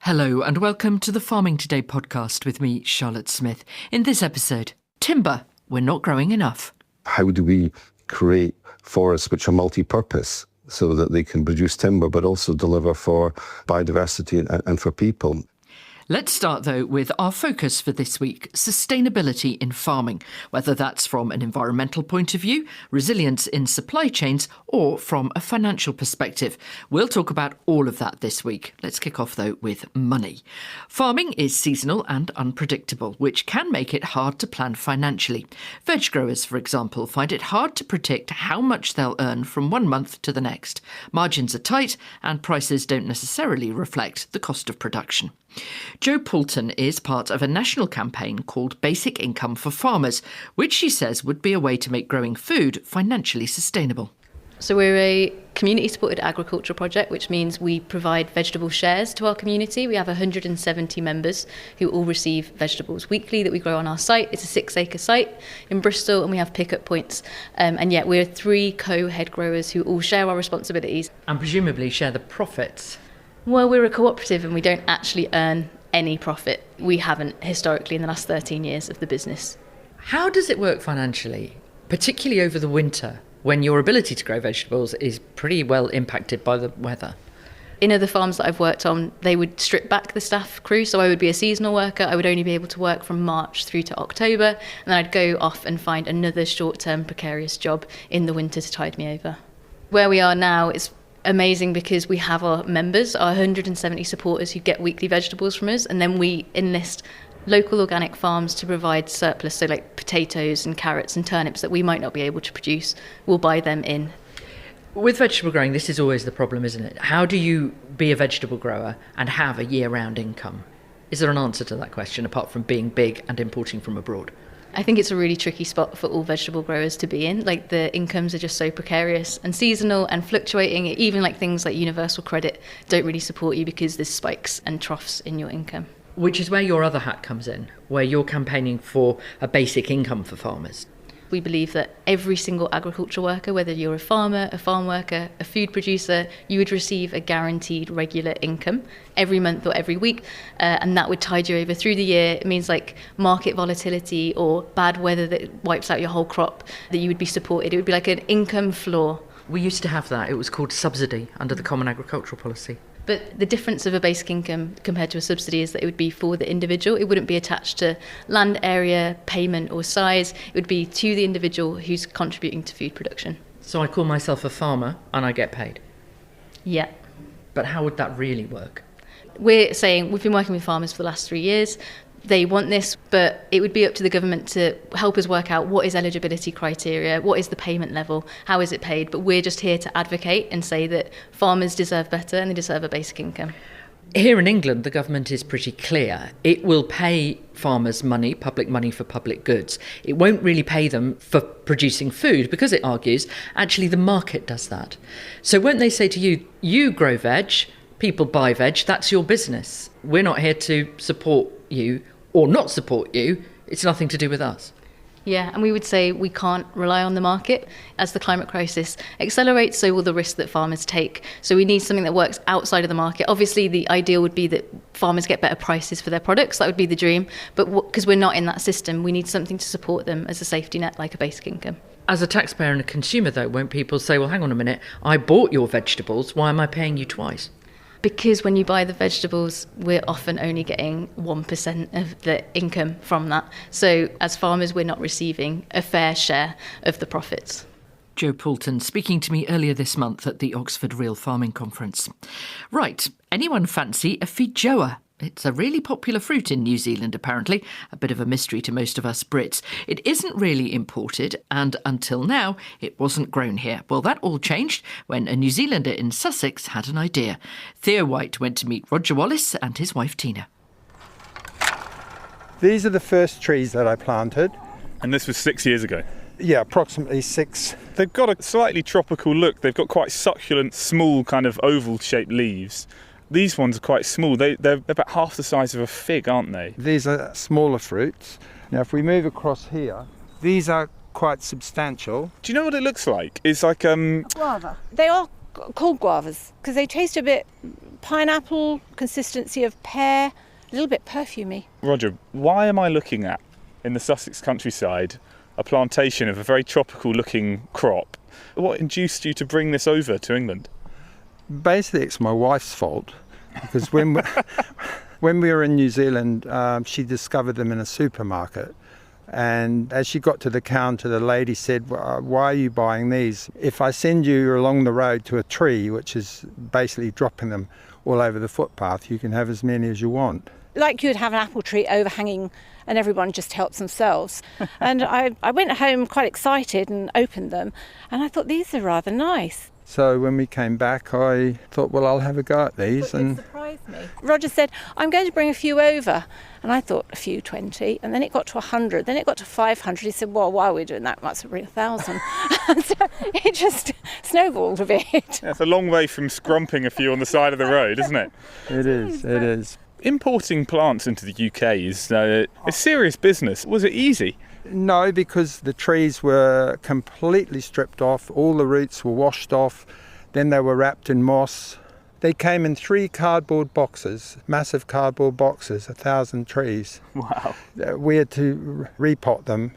Hello and welcome to the Farming Today podcast with me, Charlotte Smith. In this episode, timber, we're not growing enough. How do we create forests which are multi-purpose so that they can produce timber but also deliver for biodiversity and for people? Let's start, though, with our focus for this week, sustainability in farming, whether that's from an environmental point of view, resilience in supply chains, or from a financial perspective. We'll talk about all of that this week. Let's kick off, though, with money. Farming is seasonal and unpredictable, which can make it hard to plan financially. Veg growers, for example, find it hard to predict how much they'll earn from one month to the next. Margins are tight, and prices don't necessarily reflect the cost of production. Jo Poulton is part of a national campaign called Basic Income for Farmers, which she says would be a way to make growing food financially sustainable. So we're a community-supported agriculture project, which means we provide vegetable shares to our community. We have 170 members who all receive vegetables weekly that we grow on our site. It's a 6-acre site in Bristol, and we have pick-up points. And yet we're 3 co-head growers who all share our responsibilities. And presumably share the profits. Well, we're a cooperative and we don't actually earn any profit. We haven't historically in the last 13 years of the business. How does it work financially, particularly over the winter, when your ability to grow vegetables is pretty well impacted by the weather? In other farms that I've worked on, they would strip back the staff crew. So I would be a seasonal worker. I would only be able to work from March through to October. And then I'd go off and find another short-term precarious job in the winter to tide me over. Where we are now is amazing because we have our members, our 170 supporters who get weekly vegetables from us, and then we enlist local organic farms to provide surplus, so like potatoes and carrots and turnips that we might not be able to produce. We'll buy them in. With vegetable growing, this is always the problem, isn't it? How do you be a vegetable grower and have a year-round income? Is there an answer to that question apart from being big and importing from abroad? I think it's a really tricky spot for all vegetable growers to be in. Like, the incomes are just so precarious and seasonal and fluctuating. Even like things like universal credit don't really support you because there's spikes and troughs in your income. Which is where your other hat comes in, where you're campaigning for a basic income for farmers. We believe that every single agriculture worker, whether you're a farmer, a farm worker, a food producer, you would receive a guaranteed regular income every month or every week, and that would tide you over through the year. It means like market volatility or bad weather that wipes out your whole crop, that you would be supported. It would be like an income floor. We used to have that. It was called subsidy under the Common Agricultural Policy. But the difference of a basic income compared to a subsidy is that it would be for the individual. It wouldn't be attached to land area, payment or size. It would be to the individual who's contributing to food production. So I call myself a farmer and I get paid. Yeah. But how would that really work? We're saying we've been working with farmers for the last 3 years. They want this, but it would be up to the government to help us work out what is eligibility criteria, what is the payment level, how is it paid. But we're just here to advocate and say that farmers deserve better and they deserve a basic income. Here in England, the government is pretty clear. It will pay farmers money, public money for public goods. It won't really pay them for producing food because, it argues, actually the market does that. So won't they say to you, you grow veg, people buy veg, that's your business. We're not here to support you or not support you. It's nothing to do with us. Yeah, and we would say we can't rely on the market. As the climate crisis accelerates, so will the risks that farmers take. So we need something that works outside of the market. Obviously, the ideal would be that farmers get better prices for their products. That would be the dream. But because we're not in that system, we need something to support them as a safety net, like a basic income. As a taxpayer and a consumer, though, won't people say, well, hang on a minute, I bought your vegetables, why am I paying you twice? Because when you buy the vegetables, we're often only getting 1% of the income from that. So as farmers, we're not receiving a fair share of the profits. Jo Poulton speaking to me earlier this month at the Oxford Real Farming Conference. Right, anyone fancy a feijoa? It's a really popular fruit in New Zealand, apparently, a bit of a mystery to most of us Brits. It isn't really imported, and until now, it wasn't grown here. Well, that all changed when a New Zealander in Sussex had an idea. Theo White went to meet Roger Wallace and his wife Tina. These are the first trees that I planted. And this was 6 years ago? Yeah, approximately 6. They've got a slightly tropical look. They've got quite succulent, small, kind of oval-shaped leaves. These ones are quite small. They're about half the size of a fig, aren't they? These are smaller fruits. Now, if we move across here, these are quite substantial. Do you know what it looks like? It's like Guava. They are cold guavas, because they taste a bit pineapple, consistency of pear, a little bit perfumey. Roger, why am I looking at, in the Sussex countryside, a plantation of a very tropical looking crop? What induced you to bring this over to England? Basically, it's my wife's fault, because when we were in New Zealand, she discovered them in a supermarket. And as she got to the counter, the lady said, why are you buying these? If I send you along the road to a tree, which is basically dropping them all over the footpath, you can have as many as you want. Like you'd have an apple tree overhanging and everyone just helps themselves. And I went home quite excited and opened them, and I thought, these are rather nice. So when we came back, I thought, well, I'll have a go at these. It surprised me. Roger said, I'm going to bring a few over. And I thought, a few, 20. And then it got to 100. Then it got to 500. He said, well, why are we doing that much? Bring 1,000. And so it just snowballed a bit. Yeah, it's a long way from scrumping a few on the side of the road, isn't it? It is. Importing plants into the UK is a serious business. Was it easy? No, because the trees were completely stripped off, all the roots were washed off, then they were wrapped in moss. They came in 3 cardboard boxes, massive cardboard boxes, 1,000 trees. Wow. We had to repot them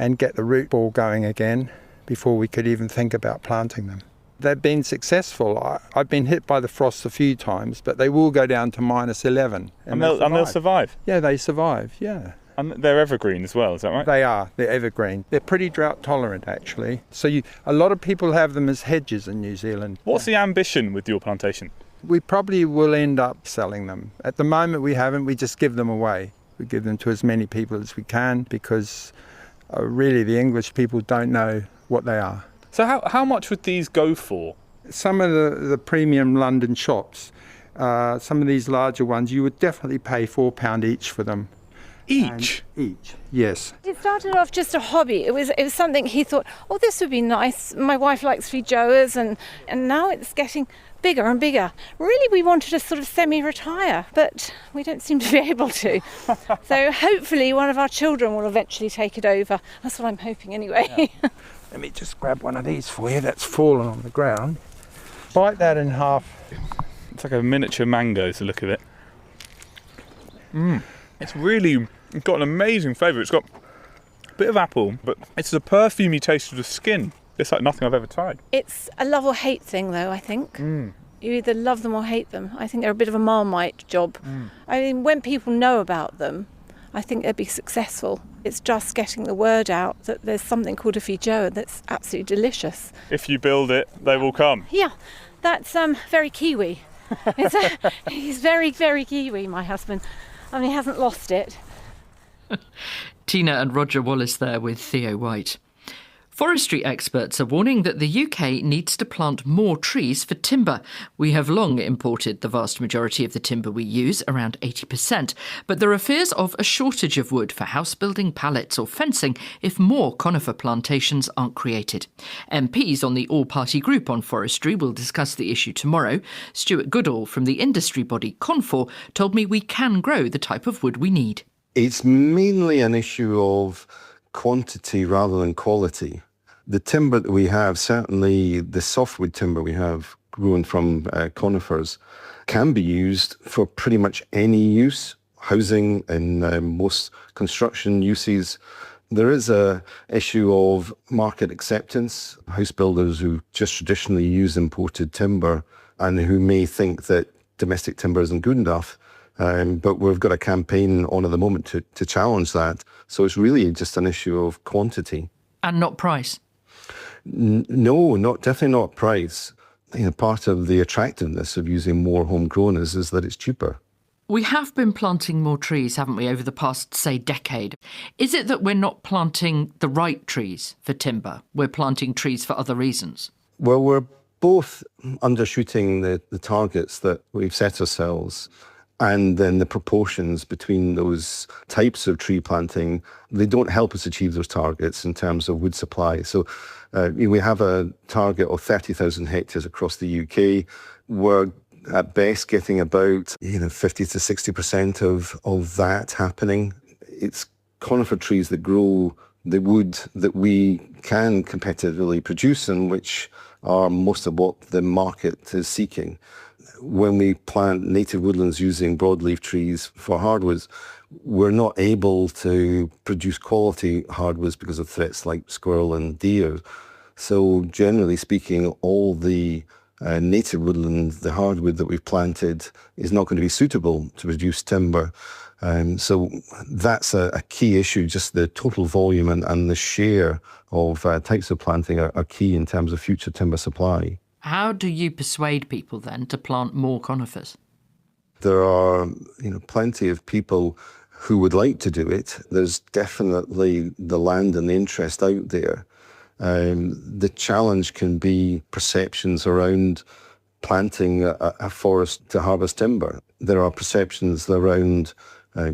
and get the root ball going again before we could even think about planting them. They've been successful. I've been hit by the frost a few times, but they will go down to -11. And they'll survive? Yeah, they survive, yeah. And they're evergreen as well, is that right? They are. They're evergreen. They're pretty drought tolerant, actually. So a lot of people have them as hedges in New Zealand. What's the ambition with your plantation? We probably will end up selling them. At the moment we haven't. We just give them away. We give them to as many people as we can, because really the English people don't know what they are. So how much would these go for? Some of the premium London shops, some of these larger ones, you would definitely pay £4 each for them. Each? Each, yes. It started off just a hobby. It was something he thought, oh, this would be nice. My wife likes Feijoas, and now it's getting bigger and bigger. Really, we wanted to sort of semi-retire, but we don't seem to be able to. So hopefully one of our children will eventually take it over. That's what I'm hoping anyway. Yeah. Let me just grab one of these for you that's fallen on the ground. Bite that in half. It's like a miniature mango, is the look of it. It's really got an amazing flavour. It's got a bit of apple, but it's the perfumey taste of the skin. It's like nothing I've ever tried. It's a love or hate thing, though, I think. You either love them or hate them. I think they're a bit of a Marmite job. I mean, when people know about them, I think they'd be successful. It's just getting the word out that there's something called a Feijoa that's absolutely delicious. If you build it, they will come. Yeah, that's very Kiwi. He's very, very Kiwi, my husband. I mean, he hasn't lost it. Tina and Roger Wallace there with Theo White. Forestry experts are warning that the UK needs to plant more trees for timber. We have long imported the vast majority of the timber we use, around 80%, but there are fears of a shortage of wood for house building, pallets or fencing if more conifer plantations aren't created. MPs on the all-party group on forestry will discuss the issue tomorrow. Stuart Goodall from the industry body Confor told me we can grow the type of wood we need. It's mainly an issue of quantity rather than quality. The timber that we have, certainly the softwood timber we have grown from conifers, can be used for pretty much any use, housing and most construction uses. There is a issue of market acceptance. House builders who just traditionally use imported timber and who may think that domestic timber isn't good enough. But we've got a campaign on at the moment to challenge that. So it's really just an issue of quantity. And not price? No, definitely not price. Part of the attractiveness of using more homegrown is that it's cheaper. We have been planting more trees, haven't we, over the past, say, decade. Is it that we're not planting the right trees for timber? We're planting trees for other reasons? Well, we're both undershooting the targets that we've set ourselves. And then the proportions between those types of tree planting, they don't help us achieve those targets in terms of wood supply. So we have a target of 30,000 hectares across the UK. We're at best getting about 50 to 60% of that happening. It's conifer trees that grow the wood that we can competitively produce and which are most of what the market is seeking. When we plant native woodlands using broadleaf trees for hardwoods, we're not able to produce quality hardwoods because of threats like squirrel and deer. So generally speaking, all the native woodland, the hardwood that we've planted, is not going to be suitable to produce timber. So that's a key issue. Just the total volume and the share of types of planting are key in terms of future timber supply. How do you persuade people then to plant more conifers? There are, plenty of people who would like to do it. There's definitely the land and the interest out there. The challenge can be perceptions around planting a forest to harvest timber. There are perceptions around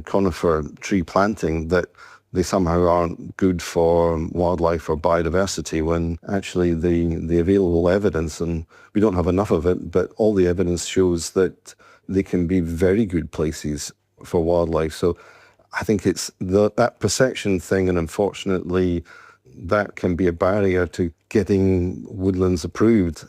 conifer tree planting that they somehow aren't good for wildlife or biodiversity, when actually the available evidence, and we don't have enough of it, but all the evidence shows that they can be very good places for wildlife. So I think it's that perception thing, and unfortunately that can be a barrier to getting woodlands approved.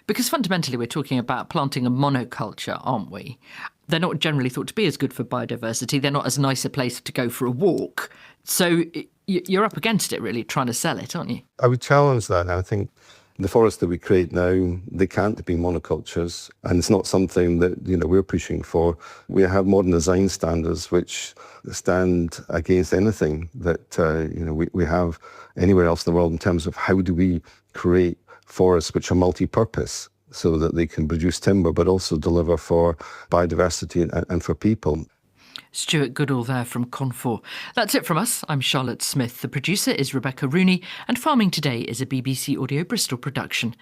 Because fundamentally we're talking about planting a monoculture, aren't we? They're not generally thought to be as good for biodiversity. They're not as nice a place to go for a walk. So you're up against it, really, trying to sell it, aren't you? I would challenge that. I think the forests that we create now, they can't be monocultures, and it's not something that we're pushing for. We have modern design standards which stand against anything that we have anywhere else in the world in terms of how do we create forests which are multi-purpose, so that they can produce timber but also deliver for biodiversity and for people. Stuart Goodall there from Confor. That's it from us. I'm Charlotte Smith. The producer is Rebecca Rooney, and Farming Today is a BBC Audio Bristol production.